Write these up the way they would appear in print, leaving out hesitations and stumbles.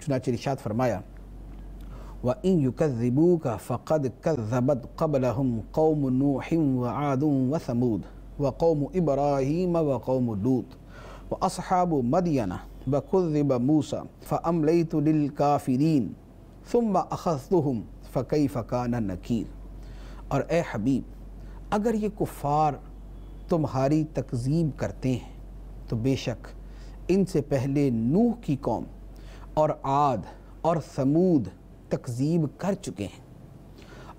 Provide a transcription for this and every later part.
چنانچہ ارشاد فرمایا وَإِن يُكَذِّبُوكَ فَقَدْ كَذَّبَتْ قَبْلَهُمْ قَوْمُ نُوحٍ وَعَادٌ وَثَمُودَ وَقَوْمُ إِبْرَاهِيمَ وَقَوْمُ لُوطٍ وَأَصْحَابُ مَدْيَنَ وَكُذِّبَ مُوسَى فَأَمْلَيْتُ لِلْكَافِرِينَ ثُمَّ أَخَذْتُهُمْ فَكَيْفَ كَانَ نَكِيرِ۔ اور اے حبیب اگر یہ کفار تمہاری تکذیب کرتے ہیں تو بے شک ان سے پہلے نوح کی قوم اور عاد اور ثمود تکذیب کر چکے ہیں،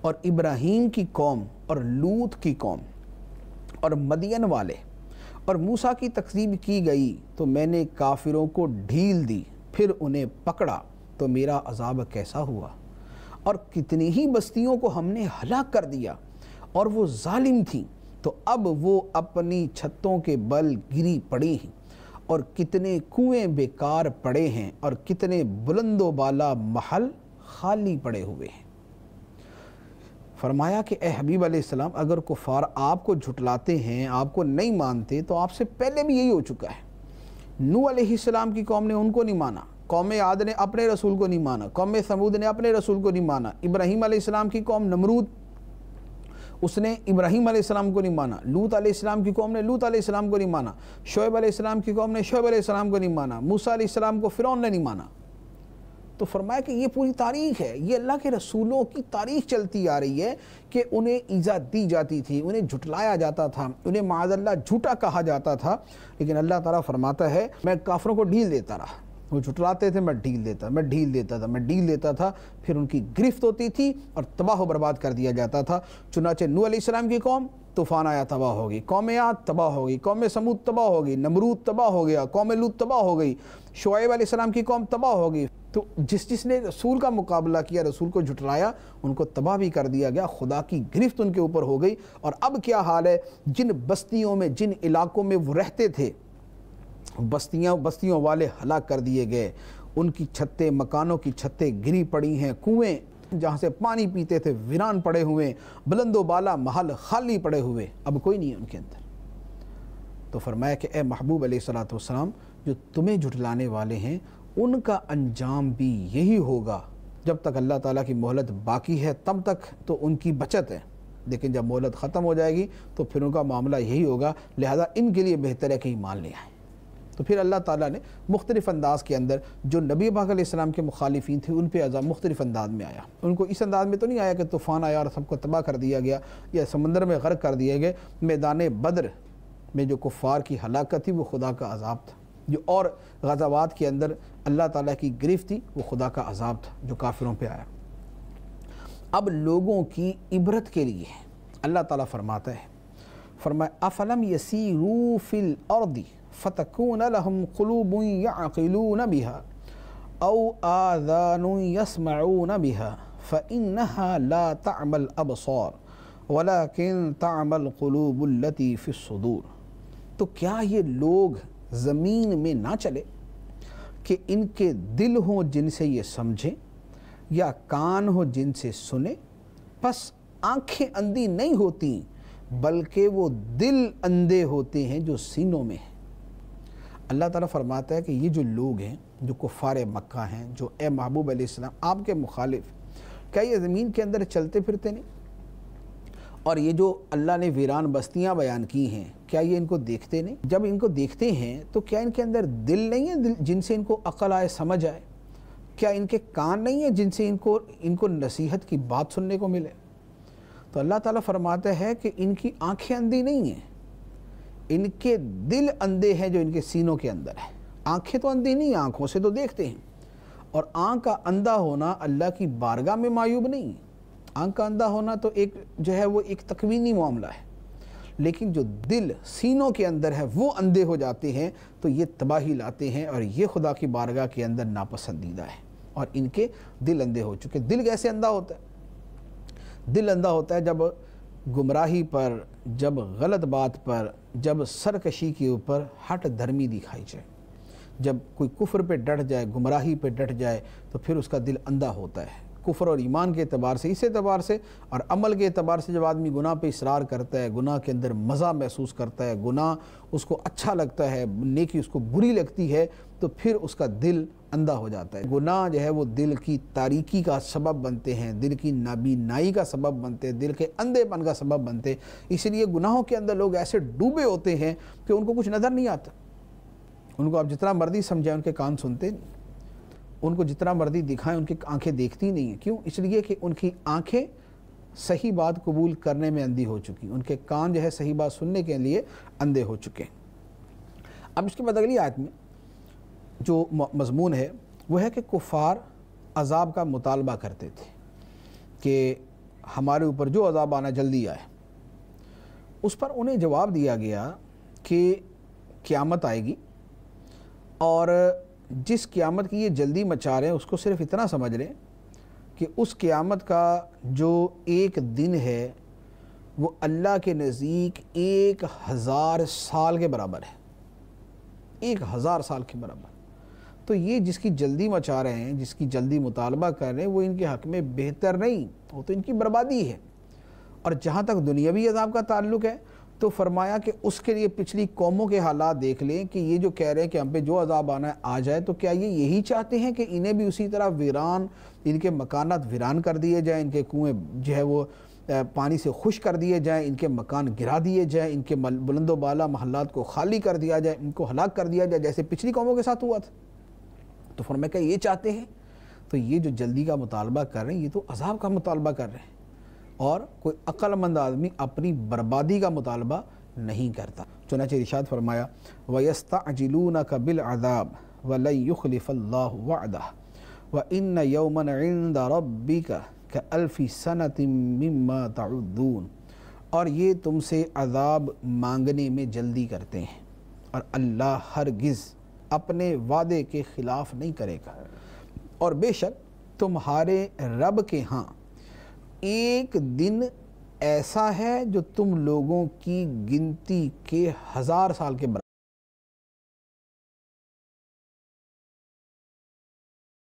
اور ابراہیم کی قوم اور لوط کی قوم اور مدین والے اور موسیٰ کی تکذیب کی گئی تو میں نے کافروں کو ڈھیل دی، پھر انہیں پکڑا تو میرا عذاب کیسا ہوا، اور کتنی ہی بستیوں کو ہم نے ہلاک کر دیا اور وہ ظالم تھیں، تو اب وہ اپنی چھتوں کے بل گری پڑی ہیں، اور کتنے کنویں بیکار پڑے ہیں، اور کتنے بلند و بالا محل خالی پڑے ہوئے ہیں۔ فرمایا کہ اے حبیب علیہ السلام اگر کفار آپ کو جھٹلاتے ہیں، آپ کو نہیں مانتے، تو آپ سے پہلے بھی یہی ہو چکا ہے۔ نوح علیہ السلام کی قوم نے ان کو نہیں مانا، قوم عاد نے اپنے رسول کو نہیں مانا، قوم ثمود نے اپنے رسول کو نہیں مانا، ابراہیم علیہ السلام کی قوم نمرود اس نے ابراہیم علیہ السلام کو نہیں مانا، لوط علیہ السلام کی قوم نے لوط علیہ السلام کو نہیں مانا، شعیب علیہ السلام کی قوم نے شعیب علیہ السلام کو نہیں مانا، موسیٰ علیہ السلام کو فرعون نے نہیں مانا۔ تو فرمایا کہ یہ پوری تاریخ ہے، یہ اللہ کے رسولوں کی تاریخ چلتی آ رہی ہے کہ انہیں ایذا دی جاتی تھی، انہیں جھٹلایا جاتا تھا، انہیں معاذ اللہ جھوٹا کہا جاتا تھا، لیکن اللہ تعالیٰ فرماتا ہے میں کافروں کو ڈھیل دیتا رہا، وہ جھٹلاتے تھے میں ڈھیل دیتا تھا، پھر ان کی گرفت ہوتی تھی اور تباہ و برباد کر دیا جاتا تھا۔ چنانچہ نوح علیہ السلام کی قوم طوفان آیا تباہ ہو گئی، قوم عاد تباہ ہو گئی، قوم ثمود تباہ ہو گئی، نمرود تباہ ہو گیا، قوم لوط تباہ ہو گئی، شعیب علیہ السلام کی قوم تباہ ہو گئی۔ تو جس نے رسول کا مقابلہ کیا، رسول کو جھٹلایا، ان کو تباہ بھی کر دیا گیا، خدا کی گرفت ان کے اوپر ہو گئی۔ اور اب کیا حال ہے، جن بستیوں میں جن علاقوں میں وہ رہتے تھے بستیوں والے ہلاک کر دیے گئے، ان کی چھتیں، مکانوں کی چھتیں گری پڑی ہیں، کنویں جہاں سے پانی پیتے تھے ویران پڑے ہوئے، بلند و بالا محل خالی پڑے ہوئے، اب کوئی نہیں ہے ان کے اندر۔ تو فرمایا کہ اے محبوب علیہ السلام جو تمہیں جھٹلانے والے ہیں ان کا انجام بھی یہی ہوگا، جب تک اللہ تعالیٰ کی مہلت باقی ہے تب تک تو ان کی بچت ہے، لیکن جب مہلت ختم ہو جائے گی تو پھر ان کا معاملہ یہی ہوگا، لہذا ان کے لیے بہتر ہے کہ ایمان لے آئیں۔ تو پھر اللہ تعالیٰ نے مختلف انداز کے اندر جو نبی پاک علیہ السلام کے مخالفین تھے ان پہ عذاب مختلف انداز میں آیا۔ ان کو اس انداز میں تو نہیں آیا کہ طوفان آیا اور سب کو تباہ کر دیا گیا یا سمندر میں غرق کر دیے گئے۔ میدان بدر میں جو کفار کی ہلاکت تھی وہ خدا کا عذاب تھا، جو اور غزوات کے اندر اللہ تعالیٰ کی گرفت تھی وہ خدا کا عذاب تھا جو کافروں پہ آیا۔ اب لوگوں کی عبرت کے لیے اللہ تعالیٰ فرماتا ہے، فرمایا افلم یسیروا فی الارض فتکون لهم قلوب یعقلون بها او آذان یسمعون بها فإنها لا تعمى الابصار ولكن تعمى القلوب التي في الصدور۔ تو کیا یہ لوگ زمین میں نہ چلے کہ ان کے دل ہوں جن سے یہ سمجھیں یا کان ہو جن سے سنیں، پس آنکھیں اندھی نہیں ہوتی بلکہ وہ دل اندھے ہوتے ہیں جو سینوں میں ہیں۔ اللہ تعالیٰ فرماتا ہے کہ یہ جو لوگ ہیں جو کفار مکہ ہیں، جو اے محبوب علیہ السلام آپ کے مخالف، کیا یہ زمین کے اندر چلتے پھرتے نہیں؟ اور یہ جو اللہ نے ویران بستیاں بیان کی ہیں کیا یہ ان کو دیکھتے نہیں؟ جب ان کو دیکھتے ہیں تو کیا ان کے اندر دل نہیں ہے جن سے ان کو عقل آئے، سمجھ آئے؟ کیا ان کے کان نہیں ہیں جن سے ان کو نصیحت کی بات سننے کو ملے؟ تو اللہ تعالیٰ فرماتا ہے کہ ان کی آنکھیں اندھی نہیں ہیں، ان کے دل اندھے ہیں جو ان کے سینوں کے اندر ہے۔ آنکھیں تو اندھی نہیں، آنکھوں سے تو دیکھتے ہیں، اور آنکھ کا اندھا ہونا اللہ کی بارگاہ میں معیوب نہیں۔ آنکھ کا اندھا ہونا تو وہ ایک تکوینی معاملہ ہے، لیکن جو دل سینوں کے اندر ہے وہ اندھے ہو جاتے ہیں تو یہ تباہی لاتے ہیں، اور یہ خدا کی بارگاہ کے اندر ناپسندیدہ ہے، اور ان کے دل اندھے ہو چکے۔ دل کیسے اندھا ہوتا ہے؟ دل اندھا ہوتا ہے جب گمراہی پر، جب غلط بات پر، جب سرکشی کے اوپر ہٹ دھرمی دکھائی جائے، جب کوئی کفر پہ ڈٹ جائے، گمراہی پہ ڈٹ جائے تو پھر اس کا دل اندھا ہوتا ہے۔ کفر اور ایمان کے اعتبار سے اس اعتبار سے، اور عمل کے اعتبار سے جب آدمی گناہ پہ اصرار کرتا ہے، گناہ کے اندر مزہ محسوس کرتا ہے، گناہ اس کو اچھا لگتا ہے، نیکی اس کو بری لگتی ہے، تو پھر اس کا دل اندھا ہو جاتا ہے۔ گناہ جو ہے وہ دل کی تاریکی کا سبب بنتے ہیں، دل کی نابینائی کا سبب بنتے ہیں، دل کے اندھے پن کا سبب بنتے ہیں۔ اس لیے گناہوں کے اندر لوگ ایسے ڈوبے ہوتے ہیں کہ ان کو کچھ نظر نہیں آتا۔ ان کو آپ جتنا مرضی سمجھائیں ان کے کان سنتے نہیں، ان کو جتنا مرضی دکھائیں ان کی آنکھیں دیکھتی نہیں ہیں۔ کیوں؟ اس لیے کہ ان کی آنکھیں صحیح بات قبول کرنے میں اندھی ہو چکی، ان کے کان جو ہے صحیح بات سننے کے لیے اندھے ہو چکے۔ اب اس کے بعد اگلی آیت میں جو مضمون ہے وہ ہے کہ کفار عذاب کا مطالبہ کرتے تھے کہ ہمارے اوپر جو عذاب آنا جلدی آئے۔ اس پر انہیں جواب دیا گیا کہ قیامت آئے گی، اور جس قیامت کی یہ جلدی مچا رہے ہیں اس کو صرف اتنا سمجھ لیں کہ اس قیامت کا جو ایک دن ہے وہ اللہ کے نزدیک 1000 سال کے برابر ہے، 1000 سال کے برابر۔ تو یہ جس کی جلدی مچا رہے ہیں، جس کی جلدی مطالبہ کر رہے ہیں، وہ ان کے حق میں بہتر نہیں، وہ تو ان کی بربادی ہے۔ اور جہاں تک دنیاوی عذاب کا تعلق ہے تو فرمایا کہ اس کے لیے پچھلی قوموں کے حالات دیکھ لیں کہ یہ جو کہہ رہے ہیں کہ ہم پہ جو عذاب آنا ہے آ جائے، تو کیا یہ یہی چاہتے ہیں کہ انہیں بھی اسی طرح ویران، ان کے مکانات ویران کر دیے جائیں، ان کے کنویں جو ہے وہ پانی سے خشک کر دیے جائیں، ان کے مکان گرا دیے جائیں، ان کے بلند و بالا محلات کو خالی کر دیا جائے، ان کو ہلاک کر دیا جائے جیسے پچھلی قوموں کے ساتھ ہوا تھا؟ تو فرمایا کہ یہ چاہتے ہیں، تو یہ جو جلدی کا مطالبہ کر رہے ہیں یہ تو عذاب کا مطالبہ کر رہے ہیں، اور کوئی عقل مند آدمی اپنی بربادی کا مطالبہ نہیں کرتا۔ چنانچہ ارشاد فرمایا وَيَسْتَعْجِلُونَكَ بِالْعَذَابِ وَلَن يُخْلِفَ اللَّهُ وَعْدَهُ وَإِنَّ يَوْمًا عِندَ رَبِّكَ كَأَلْفِ سَنَةٍ مِّمَّا تَعُدُّونَ، اور یہ تم سے عذاب مانگنے میں جلدی کرتے ہیں، اور اللہ ہرگز اپنے وعدے کے خلاف نہیں کرے گا، اور بے شک تمہارے رب کے ہاں ایک دن ایسا ہے جو تم لوگوں کی گنتی کے 1000 سال کے برابر